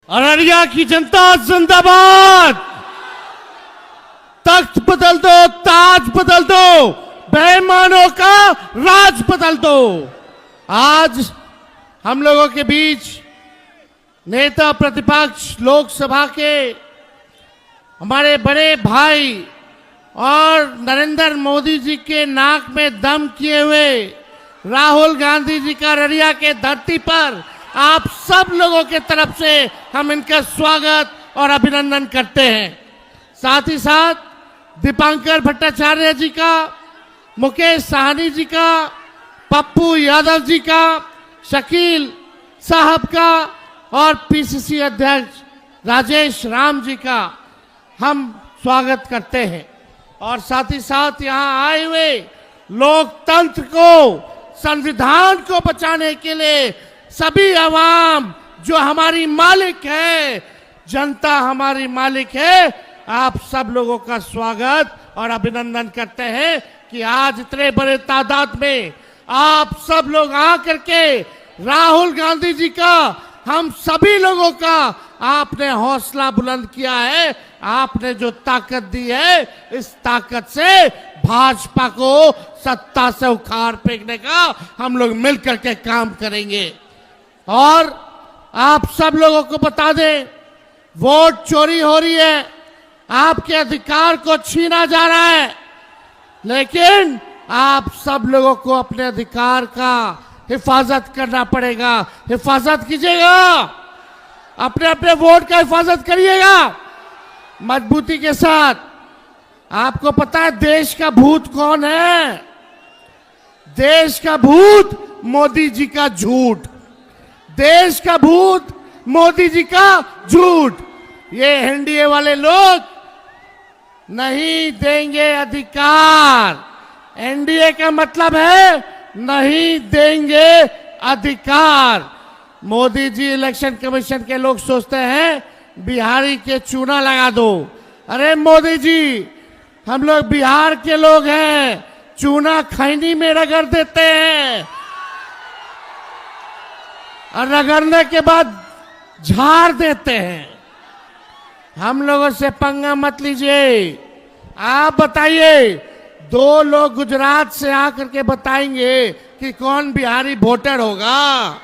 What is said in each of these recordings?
अररिया की जनता जिंदाबाद। तख्त बदल दो, ताज बदल दो, बेईमानों का राज बदल दो। आज हम लोगों के बीच नेता प्रतिपक्ष लोकसभा के हमारे बड़े भाई और नरेंद्र मोदी जी के नाक में दम किए हुए राहुल गांधी जी का अररिया के धरती पर आप सब लोगों के तरफ से हम इनका स्वागत और अभिनंदन करते हैं। साथ ही साथ दीपांकर भट्टाचार्य जी का, मुकेश साहनी जी का, पप्पू यादव जी का, शकील साहब का और पीसीसी अध्यक्ष राजेश राम जी का हम स्वागत करते हैं। और साथ ही साथ यहाँ आए हुए लोकतंत्र को, संविधान को बचाने के लिए सभी आवाम जो हमारी मालिक है, जनता हमारी मालिक है, आप सब लोगों का स्वागत और अभिनंदन करते हैं कि आज इतने बड़े तादाद में आप सब लोग आकर के राहुल गांधी जी का, हम सभी लोगों का आपने हौसला बुलंद किया है। आपने जो ताकत दी है, इस ताकत से भाजपा को सत्ता से उखाड़ फेंकने का हम लोग मिलकर के काम करेंगे। और आप सब लोगों को बता दें, वोट चोरी हो रही है, आपके अधिकार को छीना जा रहा है, लेकिन आप सब लोगों को अपने अधिकार का हिफाजत करना पड़ेगा। हिफाजत कीजिएगा, अपने अपने वोट का हिफाजत करिएगा मजबूती के साथ। आपको पता है देश का भूत कौन है? देश का भूत मोदी जी का झूठ। देश का भूत मोदी जी का झूठ। ये एनडीए वाले लोग नहीं देंगे अधिकार। एनडीए का मतलब है नहीं देंगे अधिकार। मोदी जी इलेक्शन कमीशन के लोग सोचते हैं बिहारी के चूना लगा दो। अरे मोदी जी, हम लोग बिहार के लोग हैं, चूना खैनी में रगड़ देते हैं और रगड़ने के बाद झाड़ देते हैं। हम लोगों से पंगा मत लीजिए। आप बताइए, दो लोग गुजरात से आकर के बताएंगे कि कौन बिहारी वोटर होगा।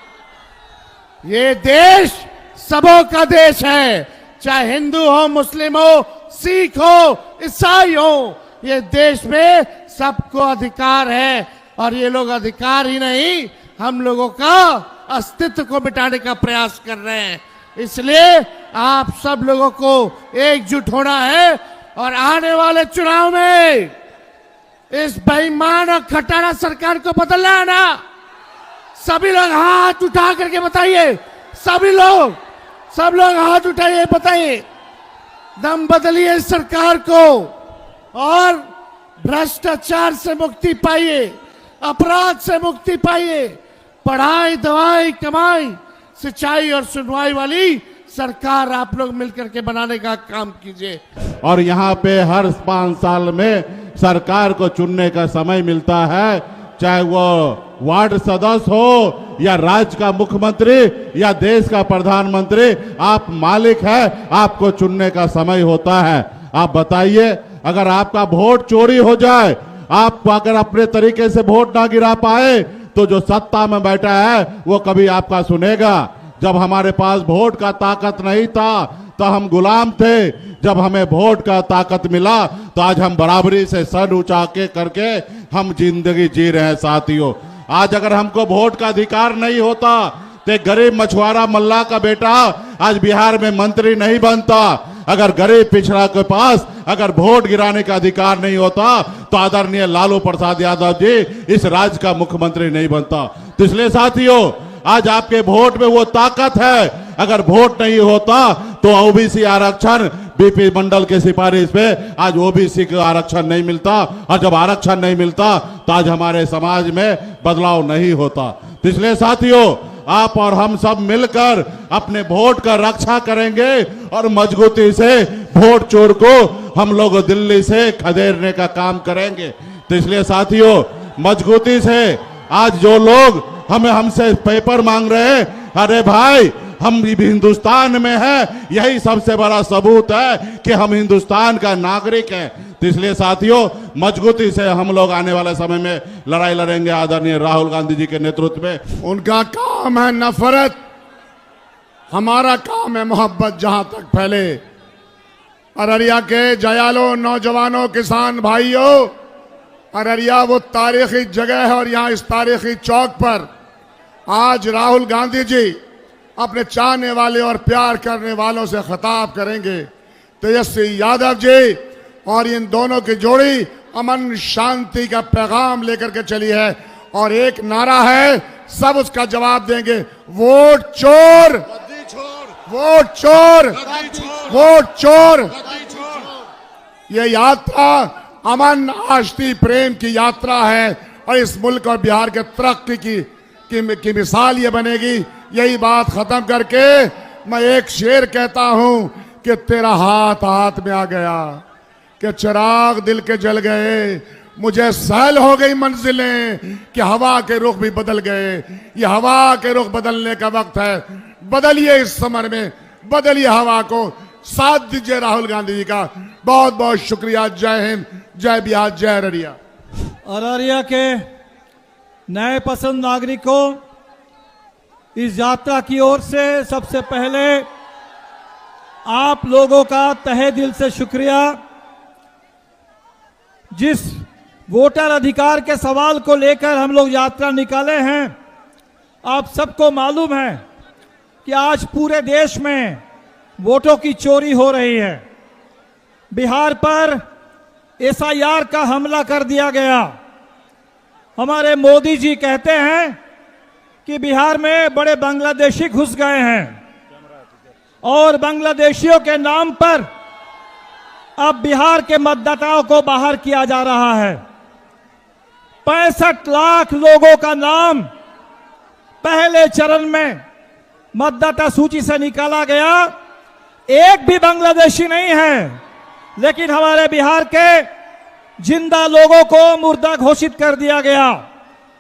ये देश सबों का देश है, चाहे हिंदू हो, मुस्लिम हो, सिख हो, ईसाई हो। ये देश में सबको अधिकार है और ये लोग अधिकार ही नहीं, हम लोगों का अस्तित्व को मिटाने का प्रयास कर रहे हैं। इसलिए आप सब लोगों को एकजुट होना है और आने वाले चुनाव में इस बेईमान और खटारा सरकार को बदलना है ना। सभी लोग हाथ उठा करके बताइए, सब लोग हाथ उठाइए, बताइए, दम बदलिए इस सरकार को और भ्रष्टाचार से मुक्ति पाइए, अपराध से मुक्ति पाइए, पढ़ाई, दवाई, कमाई, सिंचाई और सुनवाई वाली सरकार आप लोग मिलकर के बनाने का काम कीजिए। और यहाँ पे हर 5 साल में सरकार को चुनने का समय मिलता है, चाहे वो वार्ड सदस्य हो या राज्य का मुख्यमंत्री या देश का प्रधानमंत्री, आप मालिक है, आपको चुनने का समय होता है। आप बताइए, अगर आपका वोट चोरी हो जाए, आप अगर अपने तरीके से वोट ना गिरा पाए, तो जो सत्ता में बैठा है वो कभी आपका सुनेगा। जब हमारे पास वोट का ताकत नहीं था तो हम गुलाम थे, जब हमें वोट का ताकत मिला तो आज हम बराबरी से सर ऊंचा के करके हम जिंदगी जी रहे हैं। साथियों, आज अगर हमको वोट का अधिकार नहीं होता तो गरीब मछुआरा मल्ला का बेटा आज बिहार में मंत्री नहीं बनता। अगर गरीब पिछड़ा के पास अगर वोट गिराने का अधिकार नहीं होता तो आदरणीय लालू प्रसाद यादव जी इस राज्य का मुख्यमंत्री नहीं बनता। तो इसलिए साथियों, आज आपके वोट में वो ताकत है। अगर वोट नहीं होता तो ओबीसी आरक्षण बीपी मंडल के सिफारिश पे आज ओबीसी का आरक्षण नहीं मिलता, और जब आरक्षण नहीं मिलता तो आज हमारे समाज में बदलाव नहीं होता। तो इसलिए साथियों, आप और हम सब मिलकर अपने वोट का रक्षा करेंगे और मजबूती से वोट चोर को हम लोग दिल्ली से खदेड़ने का काम करेंगे। तो इसलिए साथियों, मजबूती से आज जो लोग हमसे पेपर मांग रहे हैं, अरे भाई हम भी हिंदुस्तान में हैं, यही सबसे बड़ा सबूत है कि हम हिंदुस्तान का नागरिक हैं। तो इसलिए साथियों, मजबूती से हम लोग आने वाले समय में लड़ाई लड़ेंगे आदरणीय राहुल गांधी जी के नेतृत्व में। उनका काम है नफरत, हमारा काम है मोहब्बत जहां तक फैले। अररिया के जयालो नौजवानों, किसान भाइयों, अररिया वो तारीखी जगह है और यहां इस तारीखी चौक पर आज राहुल गांधी जी अपने चाहने वाले और प्यार करने वालों से खिताब करेंगे। तेजस्वी यादव जी और इन दोनों की जोड़ी अमन शांति का पैगाम लेकर के चली है और एक नारा है, सब उसका जवाब देंगे, वोट चोर, वोट चोर, वोट चोर। ये यात्रा अमन, आष्टी, प्रेम की यात्रा है और इस मुल्क और बिहार के तरक्की की मिसाल ये बनेगी। यही बात खत्म करके मैं एक शेर कहता हूं कि तेरा हाथ हाथ में आ गया, कि चिराग दिल के जल गए, मुझे सहल हो गई मंजिलें, कि हवा के रुख भी बदल गए। ये हवा के रुख बदलने का वक्त है, बदलिए इस समर में, बदलिए हवा को, साथ दीजिए राहुल गांधी जी का। बहुत बहुत शुक्रिया। जय हिंद, जय बिहार, जय अररिया। अररिया के नए पसंद नागरिकों, इस यात्रा की ओर से सबसे पहले आप लोगों का तहे दिल से शुक्रिया। जिस वोटर अधिकार के सवाल को लेकर हम लोग यात्रा निकाले हैं, आप सबको मालूम है कि आज पूरे देश में वोटों की चोरी हो रही है। बिहार पर SIR का हमला कर दिया गया। हमारे मोदी जी कहते हैं कि बिहार में बड़े बांग्लादेशी घुस गए हैं और बांग्लादेशियों के नाम पर अब बिहार के मतदाताओं को बाहर किया जा रहा है। 65 लाख लोगों का नाम पहले चरण में मतदाता सूची से निकाला गया, एक भी बांग्लादेशी नहीं है, लेकिन हमारे बिहार के जिंदा लोगों को मुर्दा घोषित कर दिया गया।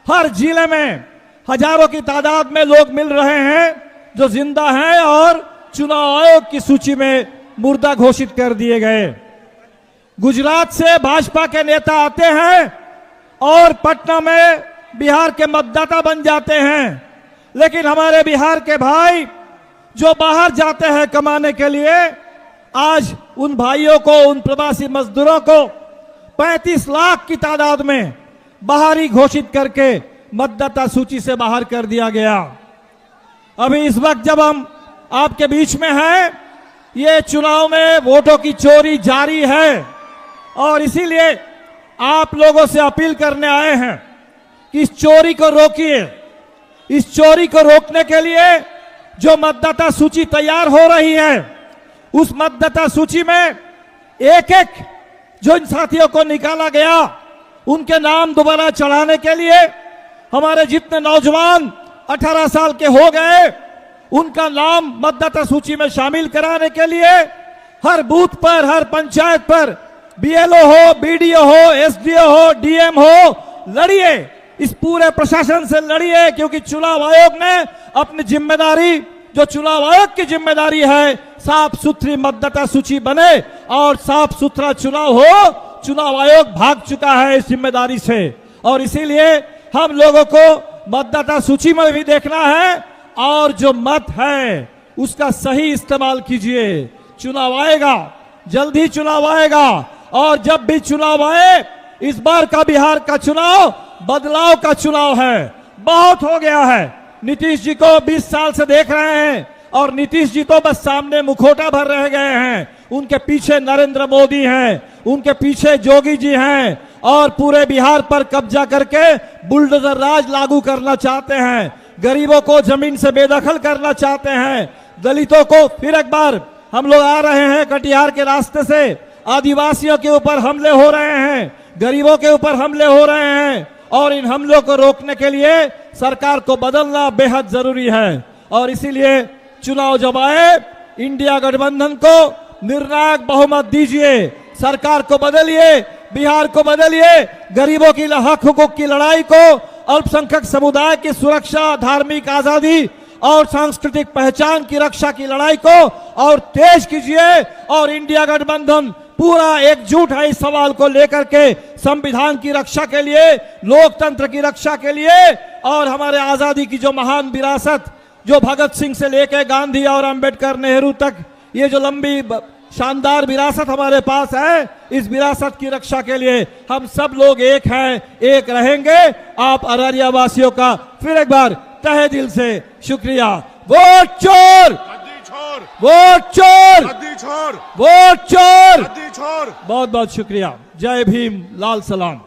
हर जिले में हजारों की तादाद में लोग मिल रहे हैं जो जिंदा हैं और चुनाव आयोग की सूची में मुर्दा घोषित कर दिए गए। गुजरात से भाजपा के नेता आते हैं और पटना में बिहार के मतदाता बन जाते हैं, लेकिन हमारे बिहार के भाई जो बाहर जाते हैं कमाने के लिए, आज उन भाइयों को, उन प्रवासी मजदूरों को 35 लाख की तादाद में बाहरी घोषित करके मतदाता सूची से बाहर कर दिया गया। अभी इस वक्त जब हम आपके बीच में हैं, ये चुनाव में वोटों की चोरी जारी है और इसीलिए आप लोगों से अपील करने आए हैं कि इस चोरी को रोकिए। इस चोरी को रोकने के लिए जो मतदाता सूची तैयार हो रही है, उस मतदाता सूची में एक एक जो इन साथियों को निकाला गया, उनके नाम दोबारा चढ़ाने के लिए हमारे जितने नौजवान 18 साल के हो गए, उनका नाम मतदाता सूची में शामिल कराने के लिए हर बूथ पर, हर पंचायत पर BLO हो, BDO हो, SDO हो, DM हो, लड़िए। इस पूरे प्रशासन से लड़िए, क्योंकि चुनाव आयोग ने अपनी जिम्मेदारी, जो चुनाव आयोग की जिम्मेदारी है, साफ सुथरी मतदाता सूची बने और साफ सुथरा चुनाव हो। चुनाव आयोग भाग चुका है इस जिम्मेदारी से और इसीलिए हम लोगों को मतदाता सूची में भी देखना है और जो मत है उसका सही इस्तेमाल कीजिए। चुनाव आएगा, जल्द ही चुनाव आएगा और जब भी चुनाव आए, इस बार का बिहार का चुनाव बदलाव का चुनाव है। बहुत हो गया है। नीतीश जी को 20 साल से देख रहे हैं और नीतीश जी तो बस सामने मुखौटा भर रह गए हैं। उनके पीछे नरेंद्र मोदी हैं, उनके पीछे जोगी जी हैं और पूरे बिहार पर कब्जा करके बुलडोजर राज लागू करना चाहते हैं। गरीबों को जमीन से बेदखल करना चाहते हैं। दलितों को फिर एक बार हम लोग आ रहे हैं कटिहार के रास्ते से, आदिवासियों के ऊपर हमले हो रहे हैं, गरीबों के ऊपर हमले हो रहे हैं और इन हमलों को रोकने के लिए सरकार को बदलना बेहद जरूरी है। और इसीलिए चुनाव जब आए, इंडिया गठबंधन को निर्णायक बहुमत दीजिए, सरकार को बदलिए, बिहार को बदलिए, गरीबों की हक हुकूक की लड़ाई को, अल्पसंख्यक समुदाय की सुरक्षा, धार्मिक आजादी और सांस्कृतिक पहचान की रक्षा की लड़ाई को और तेज कीजिए। और इंडिया गठबंधन पूरा एकजुट है इस सवाल को लेकर के, संविधान की रक्षा के लिए, लोकतंत्र की रक्षा के लिए, और हमारे आजादी की जो महान विरासत, जो भगत सिंह से लेकर गांधी और अंबेडकर, नेहरू तक, ये जो लंबी शानदार विरासत हमारे पास है, इस विरासत की रक्षा के लिए हम सब लोग एक हैं, एक रहेंगे। आप अररिया वासियों का फिर एक बार तहे दिल से शुक्रिया। वोट चोर, वोट चोर, वोट चोर। बहुत बहुत शुक्रिया। जय भीम, लाल सलाम।